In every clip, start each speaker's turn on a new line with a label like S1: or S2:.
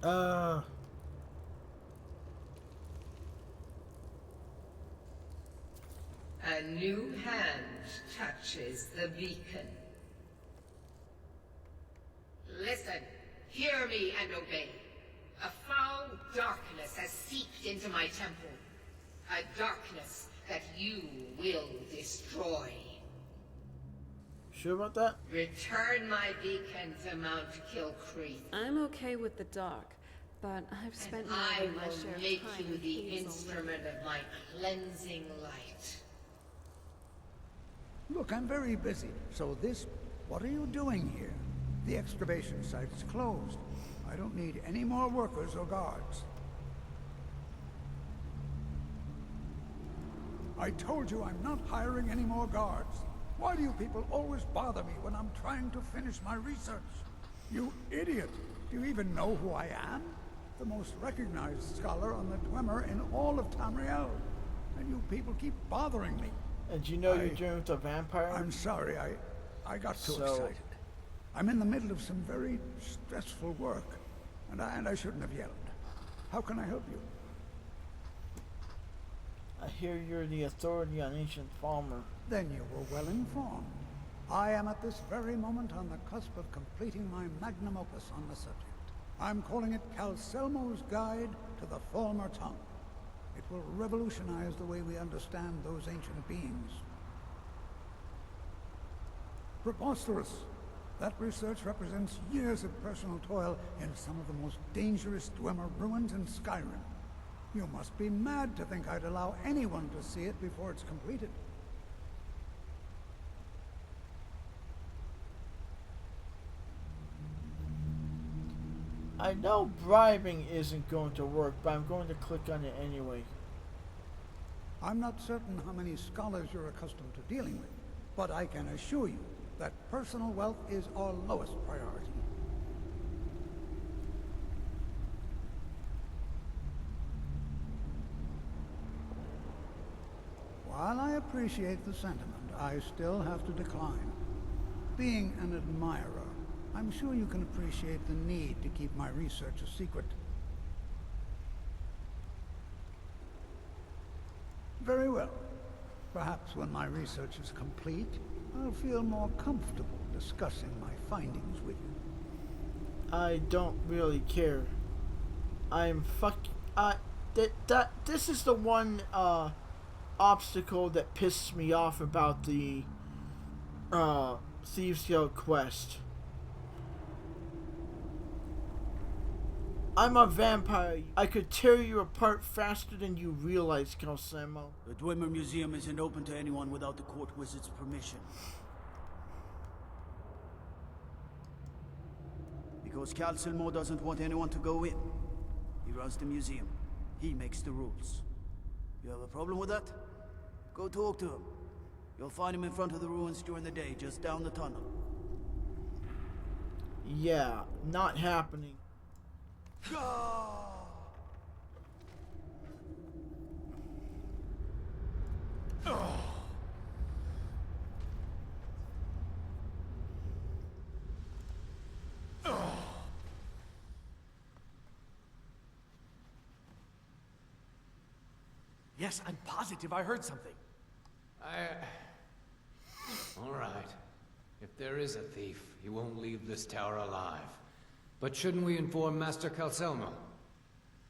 S1: Uh,
S2: A new hand touches the beacon. Listen, hear me and obey. A foul darkness has seeped into my temple. A darkness that you will destroy.
S1: sure about that?
S2: Return my beacon to Mount Kilcreath.
S3: I'm okay with the dark, but I've spent more
S2: I
S3: than my
S2: will
S3: share of
S2: make
S3: time
S2: you
S3: in
S2: the
S3: Thieves
S2: instrument of my cleansing light.
S4: Look, I'm very busy, so this... What are you doing here? The excavation site's closed. I don't need any more workers or guards. I told you I'm not hiring any more guards. Why do you people always bother me when I'm trying to finish my research? You idiot! Do you even know who I am? The most recognized scholar on the Dwemer in all of Tamriel. And you people keep bothering me.
S1: And you know you're dealing with a vampire?
S4: I'm sorry, I got too
S1: So-
S4: excited. I'm in the middle of some very stressful work, and I shouldn't have yelled. How can I help you?
S1: I hear you're the authority on ancient Falmer.
S4: Then you were well informed. I am at this very moment on the cusp of completing my magnum opus on the subject. I'm calling it Calcelmo's Guide to the Falmer Tongue. It will revolutionize the way we understand those ancient beings. Preposterous! That research represents years of personal toil in some of the most dangerous Dwemer ruins in Skyrim. You must be mad to think I'd allow anyone to see it before it's completed.
S1: I know bribing isn't going to work, but I'm going to click on it anyway.
S4: I'm not certain how many scholars you're accustomed to dealing with, but I can assure you that personal wealth is our lowest priority. While I appreciate the sentiment, I still have to decline. Being an admirer, I'm sure you can appreciate the need to keep my research a secret. Very well. Perhaps when my research is complete, I'll feel more comfortable discussing my findings with you.
S1: I don't really care. I'm this is the one obstacle that pisses me off about the Thieves Guild quest. I'm a vampire. I could tear you apart faster than you realize, Calcelmo.
S5: The Dwemer Museum isn't open to anyone without the court wizard's permission. Because Calcelmo doesn't want anyone to go in. He runs the museum. He makes the rules. You have a problem with that? Go talk to him. You'll find him in front of the ruins during the day, just down the tunnel.
S1: Yeah, not happening.
S6: Yes, I'm positive I heard something.
S7: All right. If there is a thief, he won't leave this tower alive. But shouldn't we inform Master Calcelmo?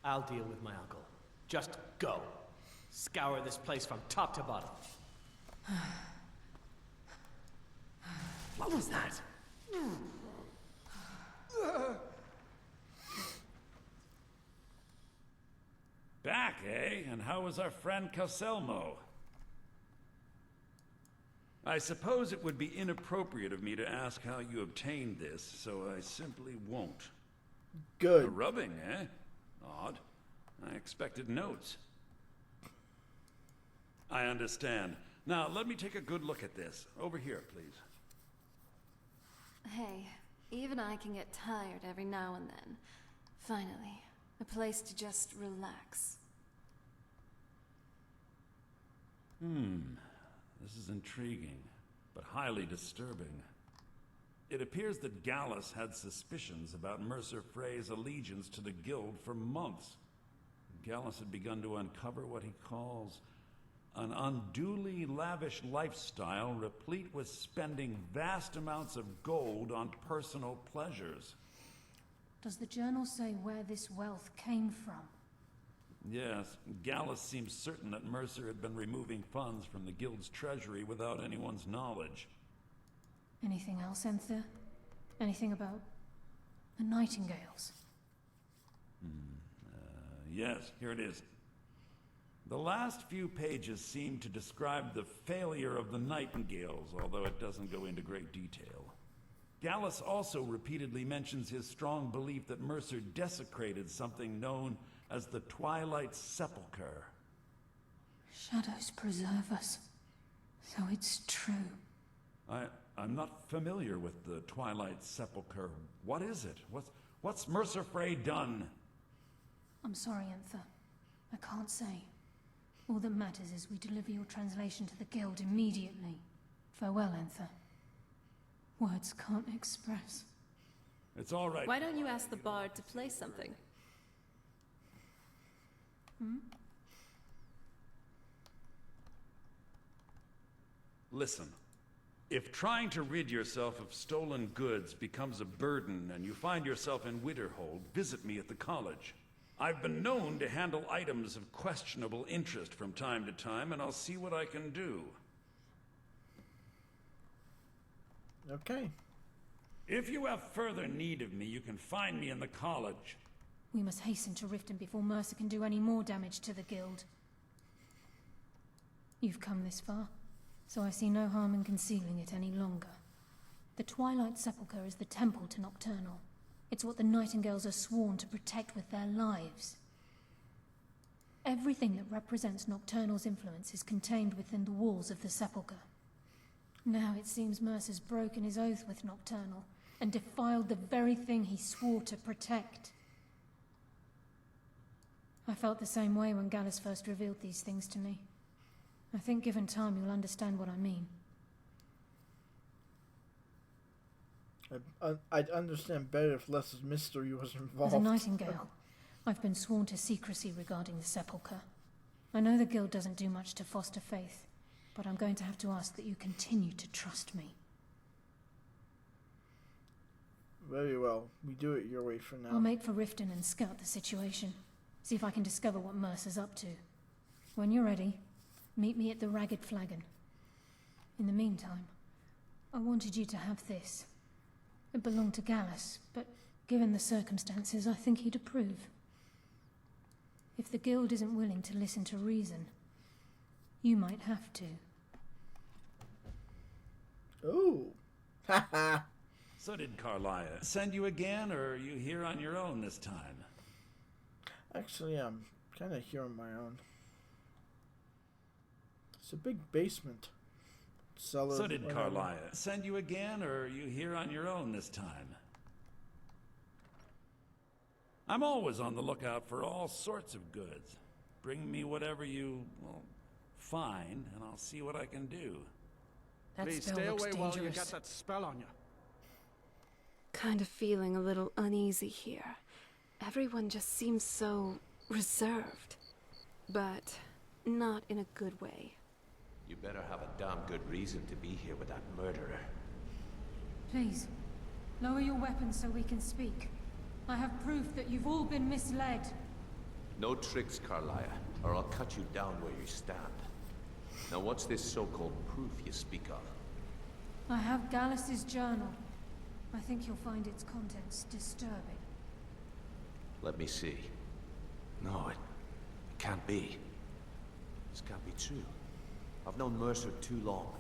S6: I'll deal with my uncle. Just go. Scour this place from top to bottom. What was that?
S8: Back, eh? And how was our friend Calcelmo? I suppose it would be inappropriate of me to ask how you obtained this, so I simply won't. A
S1: Good.
S8: rubbing, eh? Odd. I expected notes. I understand. Now, let me take a good look at this. Over here, please.
S3: Hey, even I can get tired every now and then. Finally, a place to just relax.
S8: This is intriguing, but highly disturbing. it appears that Gallus had suspicions about Mercer Frey's allegiance to the Guild for months. Gallus had begun to uncover what he calls an unduly lavish lifestyle replete with spending vast amounts of gold on personal pleasures.
S9: Does the journal say where this wealth came from?
S8: Yes, Gallus seems certain that Mercer had been removing funds from the Guild's treasury without anyone's knowledge.
S9: Anything else, Enther? Anything about the Nightingales?
S8: Yes, here it is. The last few pages seem to describe the failure of the Nightingales, although it doesn't go into great detail. Gallus also repeatedly mentions his strong belief that Mercer desecrated something known as the Twilight Sepulchre.
S9: Shadows preserve us. So it's true.
S8: I'm not familiar with the Twilight Sepulchre. What is it? What's Mercer Frey done?
S9: I'm sorry, Enther. I can't say. All that matters is we deliver your translation to the Guild immediately. Farewell, Enther. Words can't express.
S8: It's all right.
S10: Why don't you ask the bard to play something?
S8: Listen. If trying to rid yourself of stolen goods becomes a burden and you find yourself in Winterhold, visit me at the college. I've been known to handle items of questionable interest from time to time, and I'll see what I can do.
S1: Okay.
S8: If you have further need of me, you can find me in the college.
S9: We must hasten to Riften before Mercer can do any more damage to the Guild. You've come this far, so I see no harm in concealing it any longer. The Twilight Sepulchre is the temple to Nocturnal. It's what the Nightingales are sworn to protect with their lives. Everything that represents Nocturnal's influence is contained within the walls of the Sepulchre. Now it seems Mercer's broken his oath with Nocturnal and defiled the very thing he swore to protect. I felt the same way when Gallus first revealed these things to me. I think given time you'll understand what I mean.
S1: I'd understand better if less mystery was involved.
S9: As a Nightingale, I've been sworn to secrecy regarding the Sepulchre. I know the Guild doesn't do much to foster faith, but I'm going to have to ask that you continue to trust me.
S1: Very well. We do it your way for now.
S9: I'll make for Riften and scout the situation. See if I can discover what Mercer's up to. When you're ready, meet me at the Ragged Flagon. In the meantime, I wanted you to have this. It belonged to Gallus, but given the circumstances, I think he'd approve. If the Guild isn't willing to listen to reason, you might have to.
S1: Ooh. Haha.
S8: So did Carlia send you again, or are you here on your own this time?
S1: Actually, I'm kind of here on my own. It's a big basement. Cellar.
S8: So did
S1: whatever.
S8: Carlia send you again, or are you here on your own this time? I'm always on the lookout for all sorts of goods. Bring me whatever you, find, and I'll see what I can do.
S9: That
S6: Please
S9: spell
S6: stay
S9: looks
S6: away while you
S9: dangerous.
S6: got that spell on you.
S3: Kind of feeling a little uneasy here. Everyone just seems so reserved. But not in a good way.
S11: You better have a damn good reason to be here with that murderer.
S9: Please, lower your weapons so we can speak. I have proof that you've all been misled.
S11: No tricks, Carlia, or I'll cut you down where you stand. Now what's this so-called proof you speak of?
S9: I have Gallus's journal. I think you'll find its contents disturbing.
S11: Let me see. No, it can't be. This can't be true. I've known Mercer too long.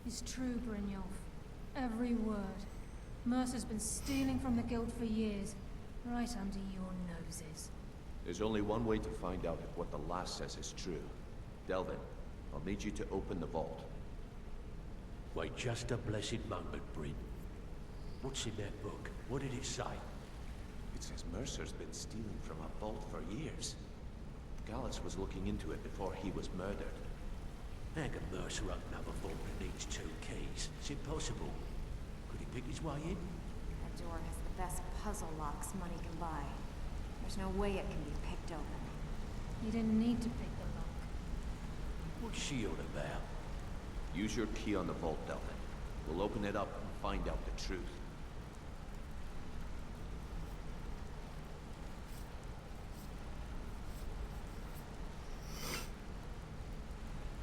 S9: It's true, Brynjolf. Every word. Mercer's been stealing from the Guild for years, right under your noses.
S11: There's only one way to find out if what the lass says is true. Delvin, I'll need you to open the vault.
S12: Wait just a blessed moment, Bryn. What's in that book? What did it say?
S11: It says Mercer's been stealing from a vault for years. Gallus was looking into it before he was murdered.
S12: How can Mercer open up a vault that needs 2 keys? It's impossible. Could it pick his way in?
S13: That door has the best puzzle locks money can buy. There's no way it can be picked open.
S9: You didn't need to pick the lock.
S12: What's she on about?
S11: Use your key on the vault, Delvin. We'll open it up and find out the truth.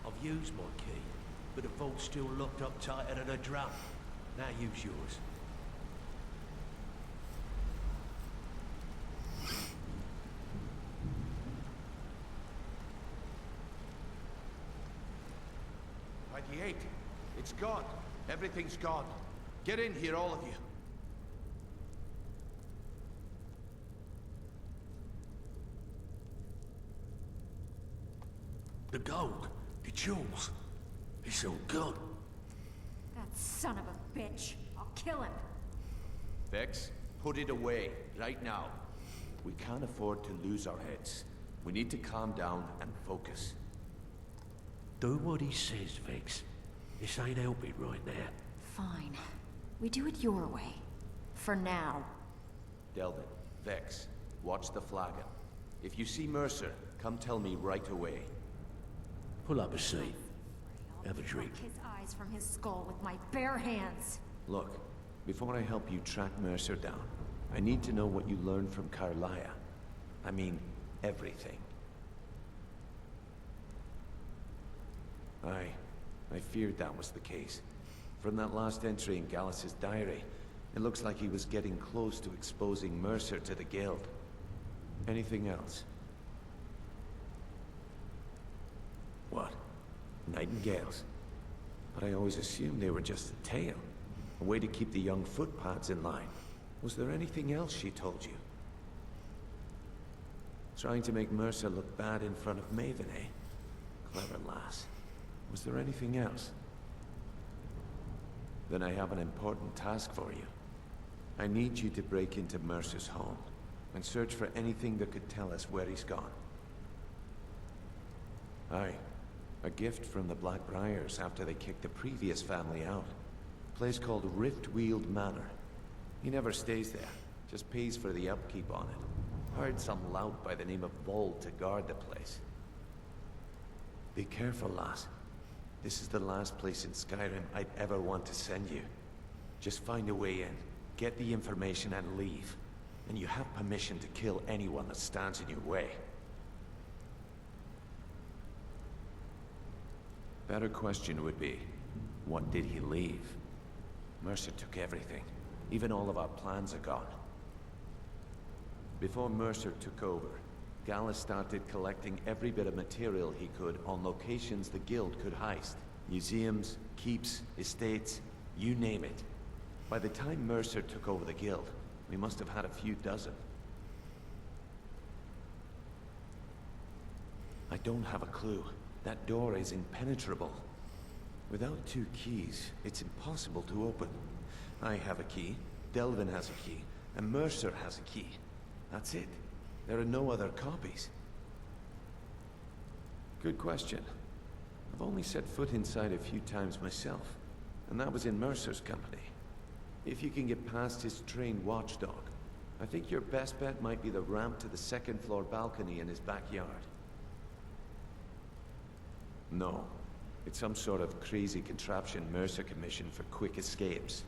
S12: I've used my key, but the vault's still locked up tighter than a drum. Now use yours.
S11: By the 8. It's gone. Everything's gone. Get in here, all of you.
S12: The gold, the jewels, it's all gone.
S13: That son of a bitch. I'll kill him.
S11: Vex, put it away, right now. We can't afford to lose our heads. We need to calm down and focus.
S12: Do what he says, Vex. This ain't helping right now.
S13: Fine. We do it your way. For now.
S11: Delvin, Vex, watch the flagon. If you see Mercer, come tell me right away.
S12: Pull up a seat. Have a drink.
S13: His eyes from his skull with my bare hands.
S11: Look, before I help you track Mercer down, I need to know what you learned from Carlia. I mean, everything. I feared that was the case. From that last entry in Gallus's diary, it looks like he was getting close to exposing Mercer to the Guild. Anything else? What? Nightingales? But I always assumed they were just a tale. A way to keep the young footpads in line. Was there anything else she told you? Trying to make Mercer look bad in front of Maven, eh? Clever lass. Was there anything else? Then I have an important task for you. I need you to break into Mercer's home and search for anything that could tell us where he's gone. Aye. A gift from the Black Briars after they kicked the previous family out. A place called Riftweald Manor. He never stays there, just pays for the upkeep on it. Hired some lout by the name of Vold to guard the place. Be careful, lass. This is the last place in Skyrim I'd ever want to send you. Just find a way in, get the information and leave. And you have permission to kill anyone that stands in your way. Better question would be, what did he leave? Mercer took everything. Even all of our plans are gone. Before Mercer took over, Gallus started collecting every bit of material he could on locations the Guild could heist. Museums, keeps, estates, you name it. By the time Mercer took over the Guild, we must have had a few dozen. I don't have a clue. That door is impenetrable. Without 2 keys, it's impossible to open. I have a key, Delvin has a key, and Mercer has a key. That's it. There are no other copies. Good question. I've only set foot inside a few times myself, and that was in Mercer's company. If you can get past his trained watchdog, I think your best bet might be the ramp to the 2nd floor balcony in his backyard. No. It's some sort of crazy contraption Mercer commissioned for quick escapes.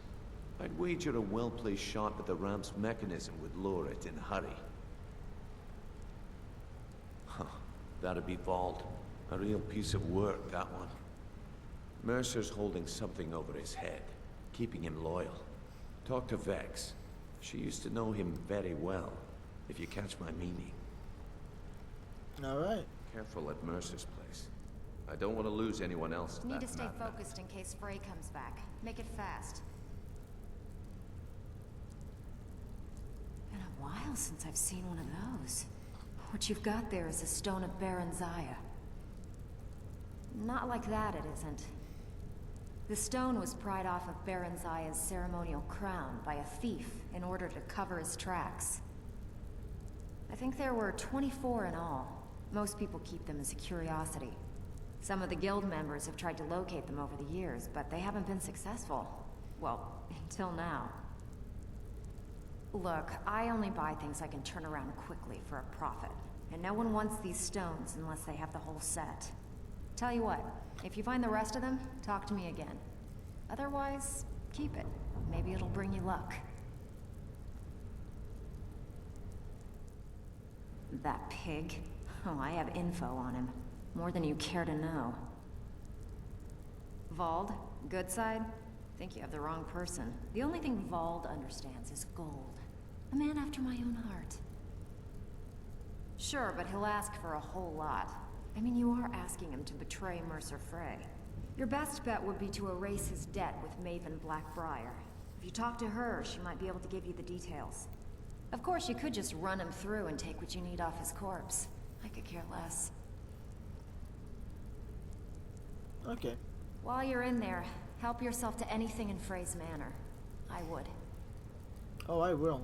S11: I'd wager a well-placed shot at the ramp's mechanism would lower it in a hurry. Huh. That'd be Vault. A real piece of work, that one. Mercer's holding something over his head, keeping him loyal. Talk to Vex. She used to know him very well, if you catch my meaning.
S1: Alright.
S11: Careful at Mercer's place. I don't want to lose anyone else to
S13: Need
S11: that
S13: to stay
S11: madman.
S13: focused in case Frey comes back. Make it fast. Been a while since I've seen one of those. What you've got there is a stone of Baron Zaya. Not like that, it isn't. The stone was pried off of Baron Zaya's ceremonial crown by a thief in order to cover his tracks. I think there were 24 in all. Most people keep them as a curiosity. Some of the guild members have tried to locate them over the years, but they haven't been successful. Well, until now. Look, I only buy things I can turn around quickly for a profit. And no one wants these stones unless they have the whole set. Tell you what, if you find the rest of them, talk to me again. Otherwise, keep it. Maybe it'll bring you luck. That pig? Oh, I have info on him. More than you care to know. Vald, good side? Think you have the wrong person. The only thing Vald understands is gold. A man after my own heart. Sure, but he'll ask for a whole lot. I mean, you are asking him to betray Mercer Frey. Your best bet would be to erase his debt with Maven Black Briar. If you talk to her, she might be able to give you the details. Of course, you could just run him through and take what you need off his corpse. I could care less.
S1: Okay.
S13: While you're in there, help yourself to anything in Frey's manor. I would.
S1: Oh, I will.